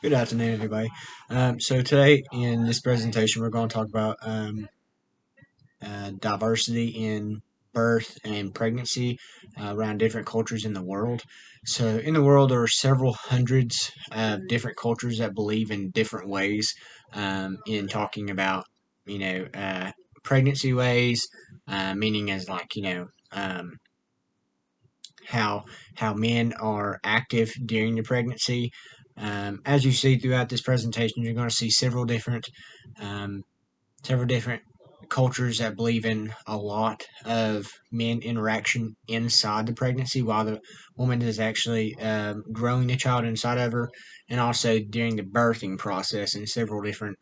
Good afternoon, everybody. So today in this presentation, we're going to talk about diversity in birth and pregnancy around different cultures in the world. So in the world, there are several hundreds of different cultures that believe in different ways in talking about, you know, pregnancy ways, meaning as like, how men are active during the pregnancy. As you see throughout this presentation, you're going to see um, several different cultures that believe in a lot of men interaction inside the pregnancy while the woman is actually growing the child inside of her, and also during the birthing process in several different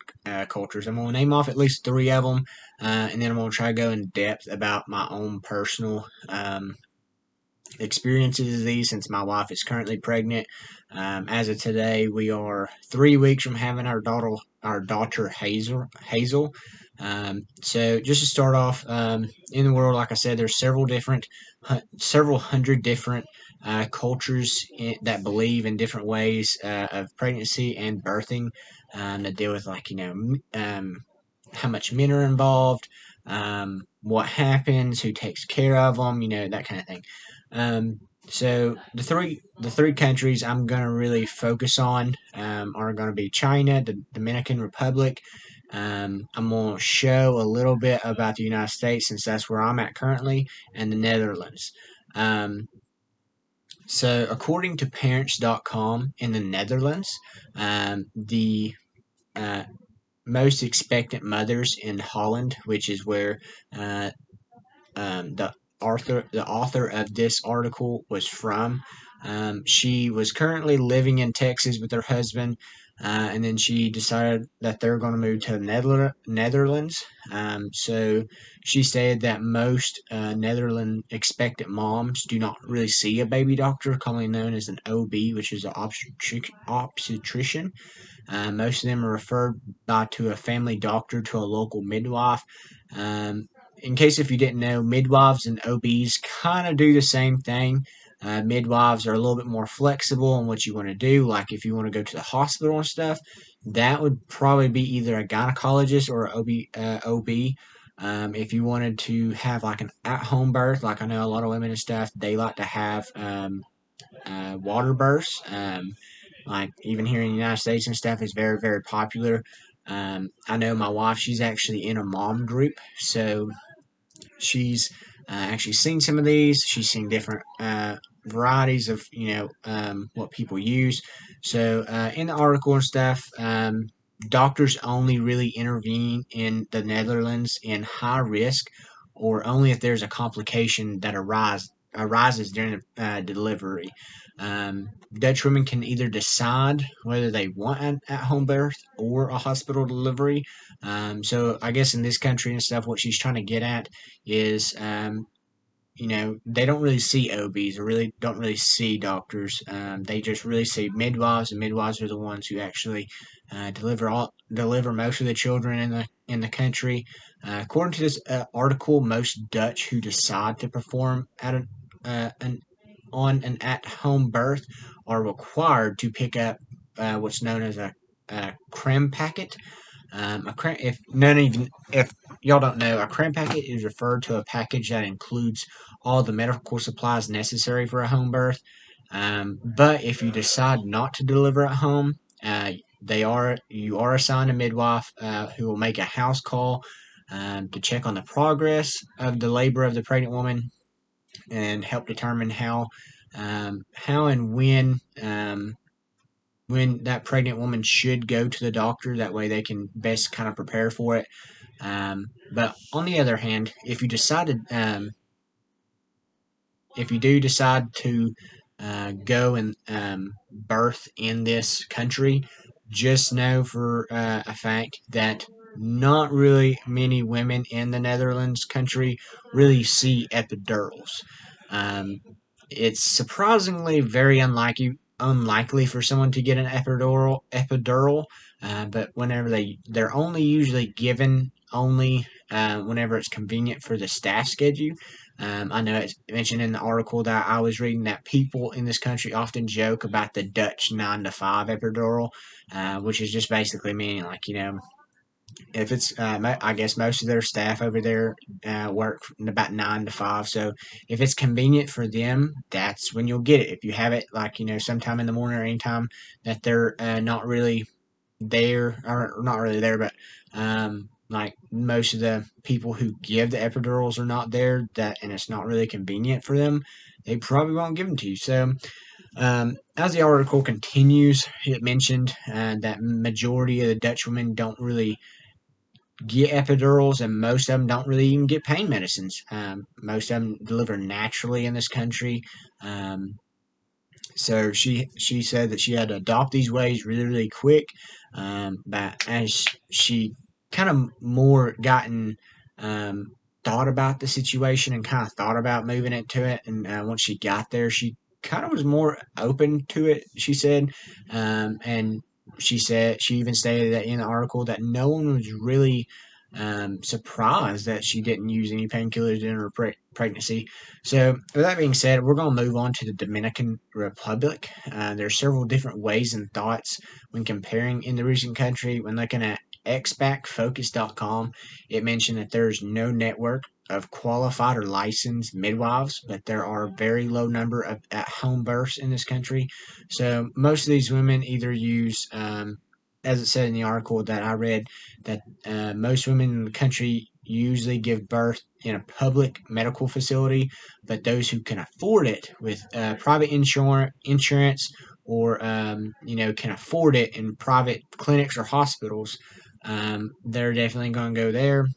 cultures. I'm going to name off at least three of them, and then I'm going to try to go in depth about my own personal experiences of these since my wife is currently pregnant. As of today, we are 3 weeks from having our daughter Hazel. So just to start off, in the world, like I said, there's several hundred different cultures that believe in different ways of pregnancy and birthing that deal with how much men are involved, what happens, who takes care of them, that kind of thing. So the three countries I'm going to really focus on are going to be China, the Dominican Republic. I'm going to show a little bit about the United States since that's where I'm at currently, and the Netherlands. Um, so according to Parents.com in the Netherlands, the uh, most expectant mothers in Holland, which is where uh, the author of this article was from. She was currently living in Texas with her husband, and then she decided that they're going to move to the Netherlands. So she stated that most Netherlands expectant moms do not really see a baby doctor, commonly known as an OB, which is an obstetrician. Most of them are referred by to a family doctor to a local midwife. Um, in case if you didn't know, midwives and OBs kind of do the same thing. Midwives are a little bit more flexible in what you want to do. Like if you want to go to the hospital and stuff, that would probably be either a gynecologist or OB. If you wanted to have like an at-home birth, like I know a lot of women and stuff, they like to have water births. Like even here in the United States and stuff is very, very popular. I know my wife, she's actually in a mom group, so she's actually seen some of these. She's seen different varieties of what people use. So in the article and stuff, doctors only really intervene in the Netherlands in high risk, or only if there's a complication that arises during the delivery. Dutch women can either decide whether they want an at-home birth or a hospital delivery. So I guess in this country and stuff, what she's trying to get at is they don't really see OBs or really don't really see doctors. They just really see midwives, and midwives are the ones who actually deliver most of the children in the country. According to this article, most Dutch who decide to perform an on an at-home birth are required to pick up what's known as a Creme Packet. If y'all don't know, a Creme Packet is referred to a package that includes all the medical supplies necessary for a home birth. But if you decide not to deliver at home, you are assigned a midwife who will make a house call to check on the progress of the labor of the pregnant woman and help determine how and when that pregnant woman should go to the doctor. That way they can best kind of prepare for it. But on the other hand, if you do decide to go and birth in this country, just know for a fact that not really many women in the Netherlands country really see epidurals. Um, it's surprisingly very unlikely for someone to get an epidural, but they're only usually given only whenever it's convenient for the staff schedule. I know it's mentioned in the article that I was reading that people in this country often joke about the Dutch 9 to 5 epidural, which is just basically meaning like, if it's, I guess most of their staff over there work from about 9 to 5. So if it's convenient for them, that's when you'll get it. If you have it like, sometime in the morning or anytime that they're not really there, or not really there, but like most of the people who give the epidurals are not there, that and it's not really convenient for them, they probably won't give them to you. So as the article continues, it mentioned that majority of the Dutch women don't really get epidurals, and most of them don't really even get pain medicines. Most of them deliver naturally in this country. Um, so she said that she had to adopt these ways really really quick. But as she kind of more gotten thought about the situation and kind of thought about moving it to it, and once she got there, she kind of was more open to it. She said, and she even stated that in the article that no one was really surprised that she didn't use any painkillers during her pregnancy. So, with that being said, we're going to move on to the Dominican Republic. There are several different ways and thoughts when comparing in the recent country. When looking at expactfocus.com, it mentioned that there's no network of qualified or licensed midwives, but there are a very low number of at-home births in this country. So most of these women either use, as it said in the article that I read, that most women in the country usually give birth in a public medical facility, but those who can afford it with private insurance, or can afford it in private clinics or hospitals, they're definitely going to go there.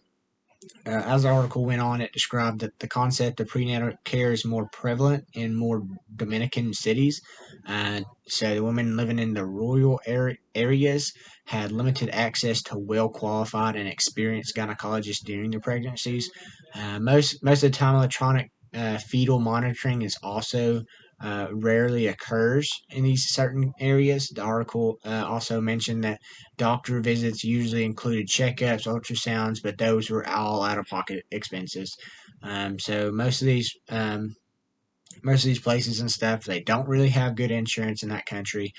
As the article went on, it described that the concept of prenatal care is more prevalent in more Dominican cities. So the women living in the rural areas had limited access to well qualified and experienced gynecologists during their pregnancies. Most of the time, electronic fetal monitoring is also rarely occurs in these certain areas. The article also mentioned that doctor visits usually included checkups, ultrasounds, but those were all out of pocket expenses. So most of these places and stuff, they don't really have good insurance in that country.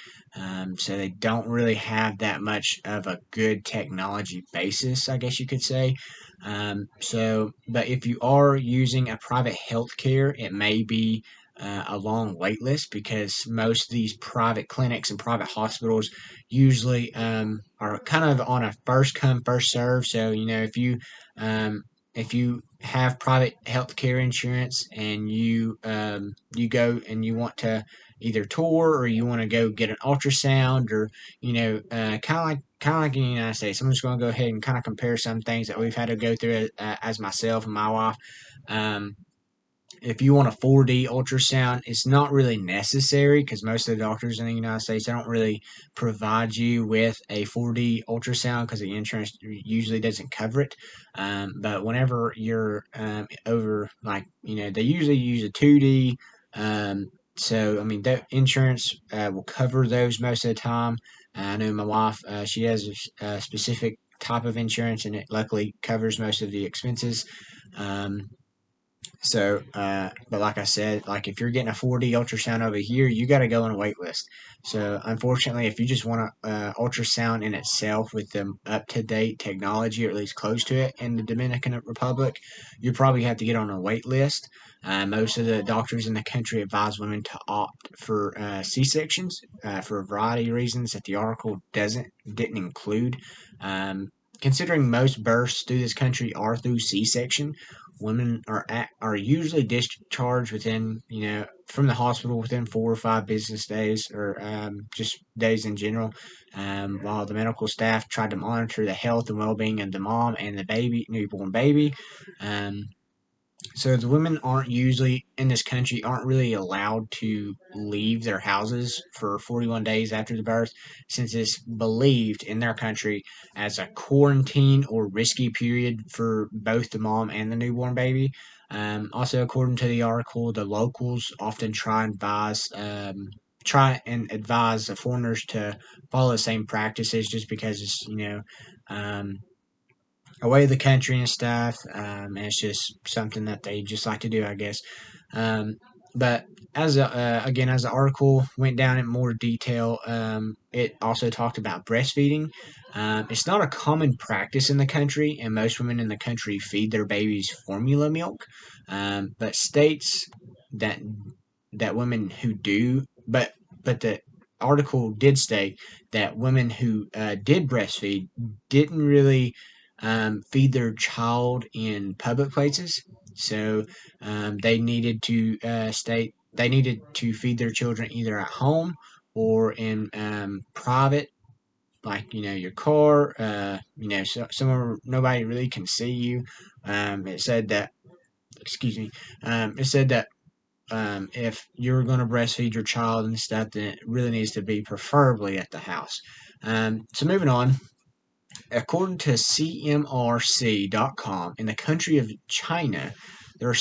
So they don't really have that much of a good technology basis, I guess you could say. But if you are using a private healthcare, it may be a long wait list, because most of these private clinics and private hospitals usually are kind of on a first come first serve. So um, if you have private healthcare insurance and you go and you want to either tour, or you want to go get an ultrasound, or kind of like in the United States. I'm just going to go ahead and kind of compare some things that we've had to go through as myself and my wife. Um, if you want a 4D ultrasound, it's not really necessary, because most of the doctors in the United States, they don't really provide you with a 4D ultrasound, because the insurance usually doesn't cover it. But whenever you're over, like, they usually use a 2D. So, I mean, that insurance will cover those most of the time. I know my wife, she has a specific type of insurance, and it luckily covers most of the expenses. Um, but like I said, like if you're getting a 4D ultrasound over here, you got to go on a wait list. So unfortunately, if you just want a ultrasound in itself with the up to date technology, or at least close to it, in the Dominican Republic, you probably have to get on a wait list. Most of the doctors in the country advise women to opt for C sections for a variety of reasons that the article didn't include. Considering most births through this country are through C section, women are usually discharged within, from the hospital within 4 or 5 business days, or just days in general. While the medical staff tried to monitor the health and well-being of the mom and the newborn baby. Um, so the women aren't usually in this country aren't really allowed to leave their houses for 41 days after the birth, since it's believed in their country as a quarantine or risky period for both the mom and the newborn baby. Also, according to the article, the locals often try and advise the foreigners to follow the same practices, just because it's um, away the country and stuff. And it's just something that they just like to do, I guess. Um, but as the article went down in more detail, it also talked about breastfeeding. It's not a common practice in the country, and most women in the country feed their babies formula milk. But states that women who do, but the article did state that women who did breastfeed didn't really feed their child in public places. So they needed to feed their children either at home or in private, like your car. So somewhere nobody really can see you. It said that. Excuse me. It said that if you're going to breastfeed your child and stuff, then it really needs to be preferably at the house. So moving on, according to CMRC.com, in the country of China, there are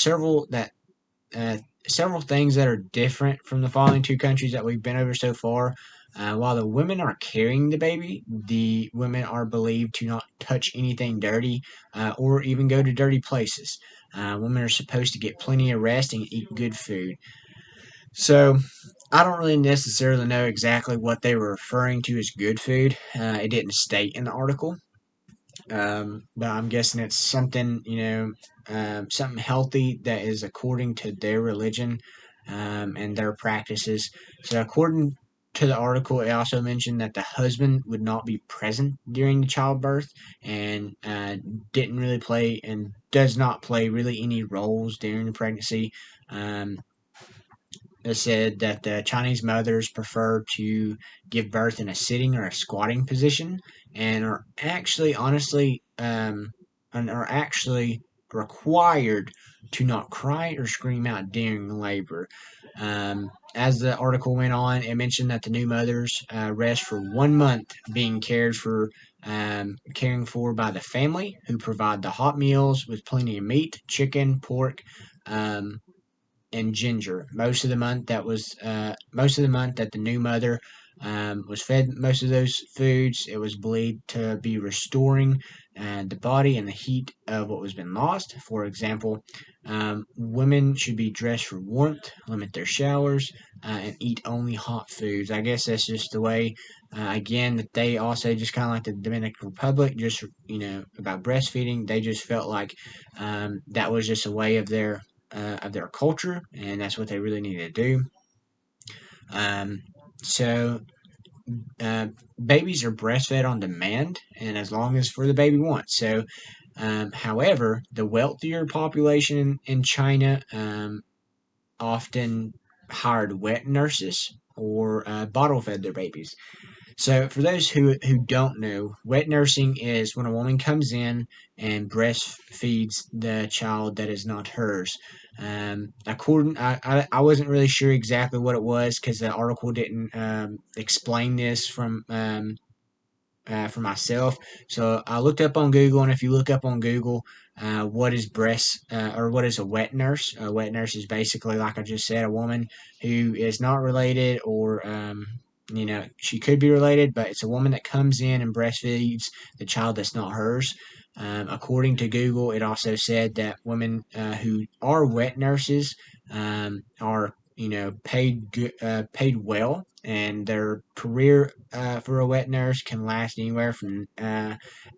uh, several things that are different from the following two countries that we've been over so far. While the women are carrying the baby, the women are believed to not touch anything dirty or even go to dirty places. Women are supposed to get plenty of rest and eat good food. So I don't really necessarily know exactly what they were referring to as good food. It didn't state in the article, but I'm guessing it's something something healthy that is according to their religion and their practices. So according to the article, it also mentioned that the husband would not be present during the childbirth and didn't really play and does not play really any roles during the pregnancy. Um, it said that the Chinese mothers prefer to give birth in a sitting or a squatting position, and are actually, honestly, and are actually required to not cry or scream out during labor. As the article went on, it mentioned that the new mothers rest for 1 month, being caring for by the family, who provide the hot meals with plenty of meat, chicken, pork, um, and ginger. Most of the month that the new mother was fed most of those foods. It was believed to be restoring the body and the heat of what was been lost. For example, women should be dressed for warmth, limit their showers, and eat only hot foods. I guess that's just the way. Again, that they also just kind of like the Dominican Republic, just about breastfeeding. They just felt like that was just a way of their culture, and that's what they really need to do. Um, so, uh, Babies are breastfed on demand, and as long as for the baby wants. So, however, the wealthier population in China often hired wet nurses or bottle fed their babies. So, for those who don't know, wet nursing is when a woman comes in and breastfeeds the child that is not hers. I wasn't really sure exactly what it was because the article didn't explain this for myself. So I looked up on Google, and if you look up on Google, what is a wet nurse? A wet nurse is basically, like I just said, a woman who is not related, or she could be related, but it's a woman that comes in and breastfeeds the child that's not hers. According to Google, it also said that women who are wet nurses are paid well, and their career for a wet nurse can last anywhere from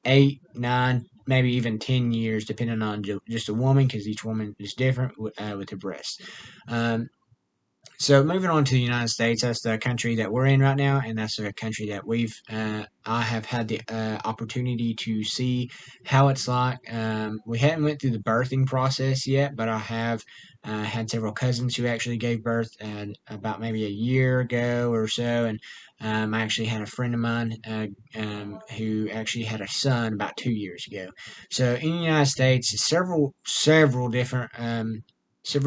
8, 9, maybe even 10 years, depending on just a woman, because each woman is different with her breasts. Um, so moving on to the United States, that's the country that we're in right now, and that's a country that I have had the opportunity to see how it's like. We hadn't went through the birthing process yet, but I have had several cousins who actually gave birth about maybe a year ago or so, and I actually had a friend of mine who actually had a son about 2 years ago. So in the United States, several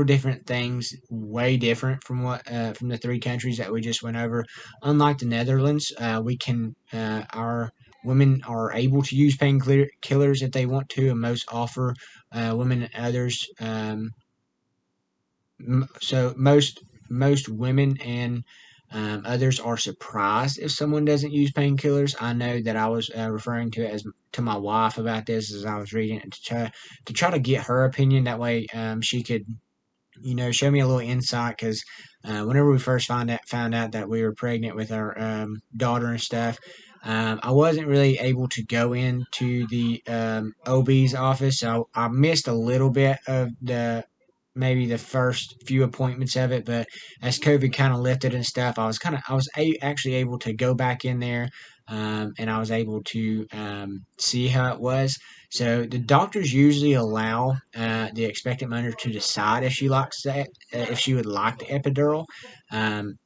different things, way different from what from the three countries that we just went over. Unlike the Netherlands, our women are able to use painkillers if they want to, and most offer women and others. So most women and Others are surprised if someone doesn't use painkillers. I know that I was referring to it as to my wife about this as I was reading it to try to get her opinion. That way, she could show me a little insight because whenever we first found out that we were pregnant with our daughter and stuff, I wasn't really able to go into the OB's office. So I missed a little bit of the maybe the first few appointments of it, but as COVID kind of lifted and stuff, actually able to go back in there, and I was able to see how it was. So the doctors usually allow the expectant mother to decide if she likes that, if she would like the epidural.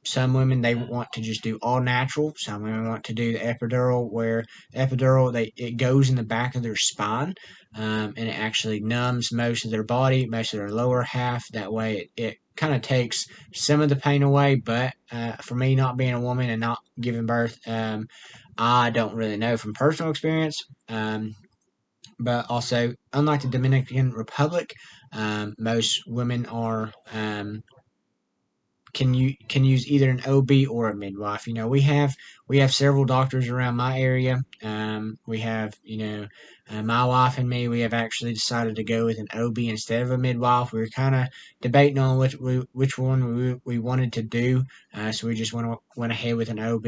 Some women they want to just do all natural. Some women want to do the epidural, where it goes in the back of their spine, and it actually numbs most of their body, most of their lower half. That way, it kind of takes some of the pain away. But for me, not being a woman and not giving birth, I don't really know from personal experience. But also, unlike the Dominican Republic, most women are can use either an OB or a midwife. We have several doctors around my area. We have my wife and me. We have actually decided to go with an OB instead of a midwife. We were kind of debating on which one we wanted to do. So we just went ahead with an OB.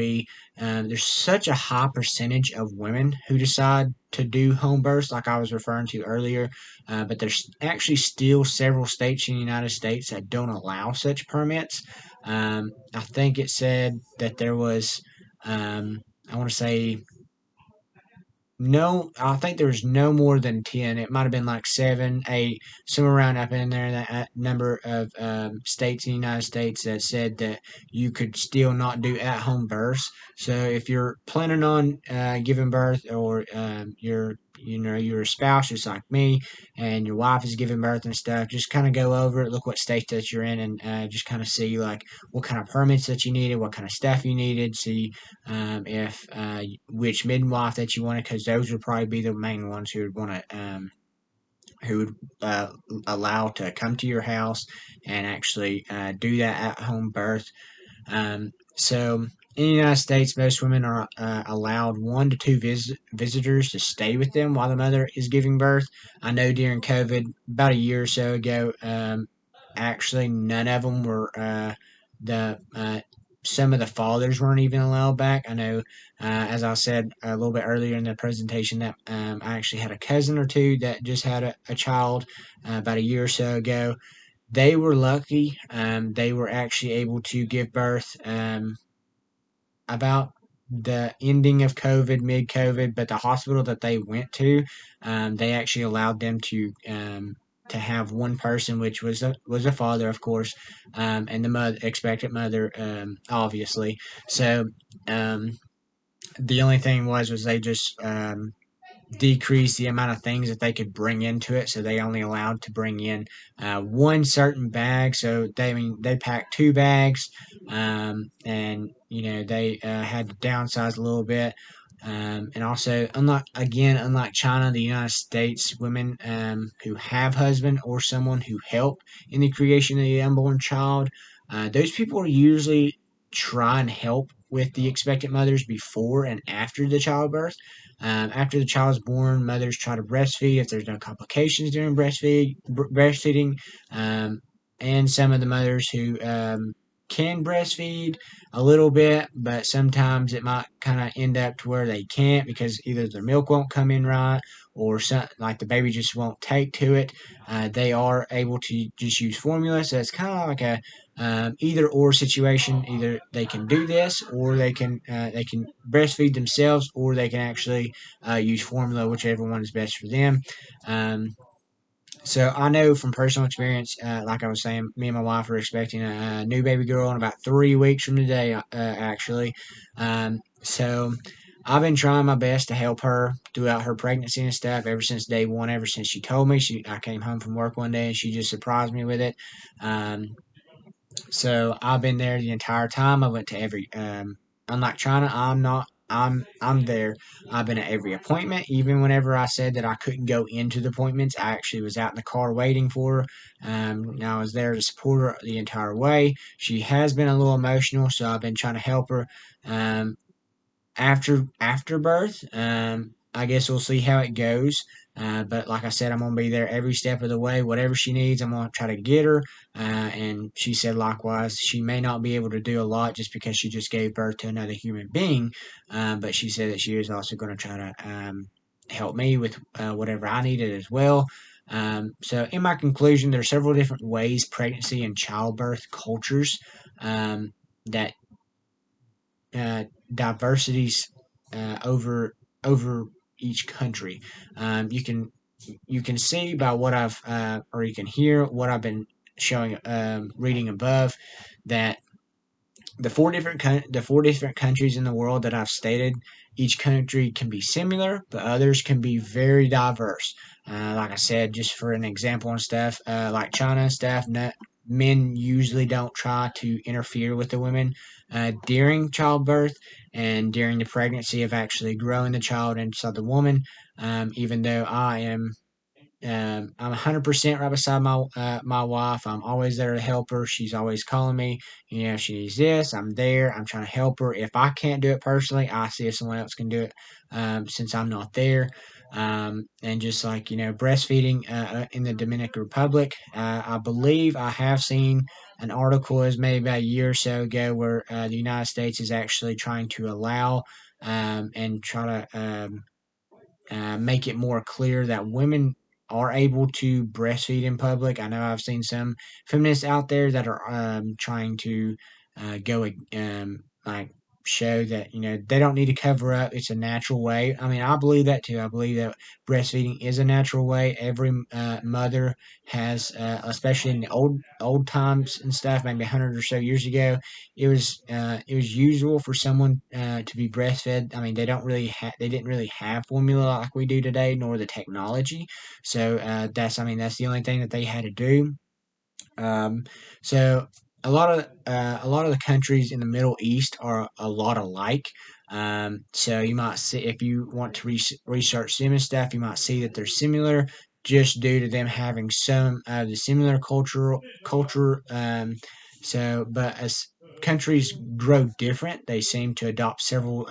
There's such a high percentage of women who decide to do home births, like I was referring to earlier. But there's actually still several states in the United States that don't allow such permits. I think it said that there was, I want to say, no, I think there was no more than 10. It might have been like 7, 8, somewhere around up in there, that number of states in the United States that said that you could still not do at home births. So if you're planning on giving birth, or your spouse, just like me, and your wife is giving birth and stuff, just kind of go over it, look what state that you're in, and just kind of see like what kind of permits that you needed, what kind of stuff you needed, see if which midwife that you wanted, because those would probably be the main ones who would want to who would allow to come to your house and actually do that at home birth. So in the United States, most women are allowed 1 to 2 visitors to stay with them while the mother is giving birth. I know during COVID, about a year or so ago, actually none of them were the some of the fathers weren't even allowed back. I know, as I said a little bit earlier in the presentation, that I actually had a cousin or two that just had a child about a year or so ago. They were lucky. They were actually able to give birth about the ending of COVID, mid COVID, but the hospital that they went to, they actually allowed them to have one person, which was a father, of course, and the expectant mother, obviously. So um, the only thing was they just decrease the amount of things that they could bring into it. So they only allowed to bring in one certain bag. So they packed 2 bags, and they had to downsize a little bit. And also, unlike China, the United States, women who have husband or someone who help in the creation of the unborn child, those people are usually try and help with the expectant mothers before and after the childbirth. After the child is born, mothers try to breastfeed if there's no complications during breastfeeding. Um, and some of the mothers who can breastfeed a little bit, but sometimes it might kind of end up to where they can't because either their milk won't come in right, or like the baby just won't take to it. They are able to just use formula, so it's kind of like a either or situation. Either they can do this, or they can breastfeed themselves, or they can actually use formula, whichever one is best for them. Um, so I know from personal experience, like I was saying, me and my wife are expecting a new baby girl in about 3 weeks from today, actually. So I've been trying my best to help her throughout her pregnancy and stuff ever since day one. Ever since she told me, I came home from work one day and she just surprised me with it. Um, so I've been there the entire time. I went to every. Unlike China, I'm not. I'm there. I've been at every appointment, even whenever I said that I couldn't go into the appointments. I actually was out in the car waiting for her. And I was there to support her the entire way. She has been a little emotional, so I've been trying to help her. Um, after birth. I guess we'll see how it goes. But like I said, I'm gonna be there every step of the way. Whatever she needs, I'm gonna try to get her. And she said likewise, she may not be able to do a lot just because she just gave birth to another human being. But she said that she is also going to try to help me with whatever I needed as well. So, in my conclusion, there are several different ways pregnancy and childbirth cultures that uh, diversities over each country. You can see by what I've or you can hear what I've been showing reading above that the four different countries in the world that I've stated, each country can be similar, but others can be very diverse. Like I said, just for an example and stuff, like China and stuff, no, men usually don't try to interfere with the women during childbirth and during the pregnancy of actually growing the child inside the woman. Even though I'm 100% right beside my wife. I'm always there to help her. She's always calling me. You know, she needs this. I'm there. I'm trying to help her. If I can't do it personally, I see if someone else can do it. Since I'm not there. And just like breastfeeding in the Dominican Republic, I believe I have seen an article as maybe about a year or so ago where the United States is actually trying to allow and try to make it more clear that women are able to breastfeed in public. I know I've seen some feminists out there that are trying to go like show that they don't need to cover up. It's a natural way. I mean, I believe that too. I believe that breastfeeding is a natural way. Every mother has, especially in the old times and stuff, maybe 100 or so years ago, it was usual for someone to be breastfed. I mean, they didn't really have formula like we do today, nor the technology. So that's the only thing that they had to do. Um, so a lot of the countries in the Middle East are a lot alike. So you might see if you want to research them and stuff, you might see that they're similar just due to them having some of the similar culture. But as countries grow different, they seem to adopt several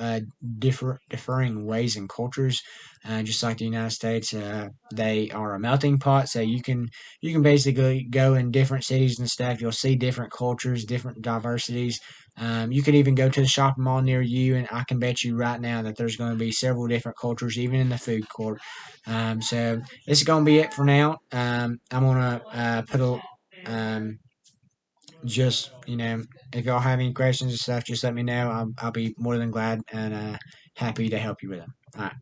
differing ways and cultures. Just like the United States, they are a melting pot, so you can basically go in different cities and stuff. You'll see different cultures, different diversities. You could even go to the shopping mall near you, and I can bet you right now that there's going to be several different cultures, even in the food court. So this is going to be it for now. I'm going to put a just if y'all have any questions and stuff, just let me know. I'll be more than glad and happy to help you with them. All right.